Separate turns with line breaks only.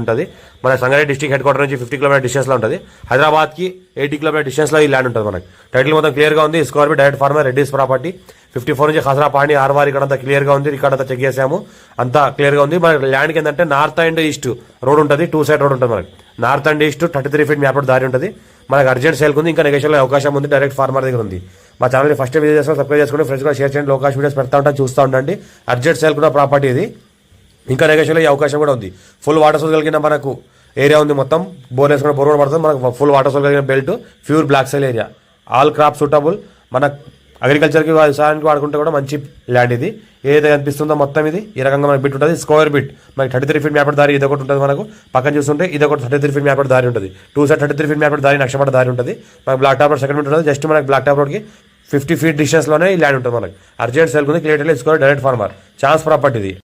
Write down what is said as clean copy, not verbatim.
ఉంటుంది. మన Sangareddy district head quarter నుంచి 50 కిలోమీటర్ డిస్టెన్స్లో ఉంటుంది. హైదరాబాద్కి 80 కిలోమీటర్ డిస్టెన్స్లో ఈ ల్యాండ్ ఉంటుంది. మనకి టైటిల్ మొత్తం క్లియర్గా ఉంది. స్క్వేర్ ఫీట్ డైరెక్ట్ ఫార్మర్ రెడ్డిస్ ప్రాపర్టీ 54 నుంచి ఖసరా పాండి ఆర్వార్ ఇక్కడ అంతా క్లియర్గా ఉంది. రికార్డ్ అంతా చెక్ చేసాము, అంతా క్లియర్గా ఉంది. మన ల్యాండ్కి ఏంటంటే నార్త్ అండ్ ఈస్ట్ రోడ్ ఉంటుంది, 2 సైడ్ రోడ్ ఉంటుంది. మనకి north and east 33 feet map దారి ఉంటుంది. మనకి అర్జెంట్ సేల్కి ఉంది, ఇంకా నెగోషియేషన్ అవకాశం ఉంది. డైరెక్ట్ ఫార్మర్ దగ్గర ఉంది. మా ఛానల్ని ఫస్ట్ విజిట్ చేస్తాం, సబ్స్క్రైబ్ చేసుకోండి, ఫ్రెండ్స్ కూడా షేర్ చేయండి. లోకాష్ వీడియోస్ పెడతా ఉంటాను, చూస్తూ ఉండండి. అర్జెంట్ సేల్ కూడా ప్రాపర్టీ ఇది, ఇంకా నెగోషియేషన్ అయ్యే అవకాశం కూడా ఉంది. ఫుల్ వాటర్ సోర్స్ కలిగిన మనకు ఏరియా ఉంది. మొత్తం బోర్ వేసుకున్న బోర్ పడుతుంది. మనకు ఫుల్ వాటర్ సోర్స్ కలిగిన belt, pure black soil area, all crop suitable. మన అగ్రికల్చర్కి వ్యవసాయానికి వాడుకుంటే కూడా మంచి ల్యాండ్ ఇది. ఏదైతే కనిపిస్తుందో మొత్తం ఇది ఈ రకంగా మనకి బిట్ ఉంటుంది. స్క్వేర్ బిట్ మనకి 33 ఫీట్ మ్యాప్ దారి ఇది ఒకటి ఉంటుంది. మనకు పక్కన చూస్తుంటే ఇది ఒకటి 33 ఫీట్ మ్యాప్ దారి ఉంటుంది. 2 సైడ్ 33 ఫీట్ మ్యాప్ దారి నక్షపడ దారి ఉంటుంది. మనకి బ్లాక్ టాప్ రోడ్ సెకండ్ ఉంటుంది. జస్ట్ మనకి బ్లాక్ టాప్ రోడ్కి 50 ఫీట్ డిస్టెన్స్లోనే ఈ ల్యాండ్ ఉంటుంది. మనకి అర్జెంట్ సేల్ ఉంది. Clear square direct farmer chance property ఇది.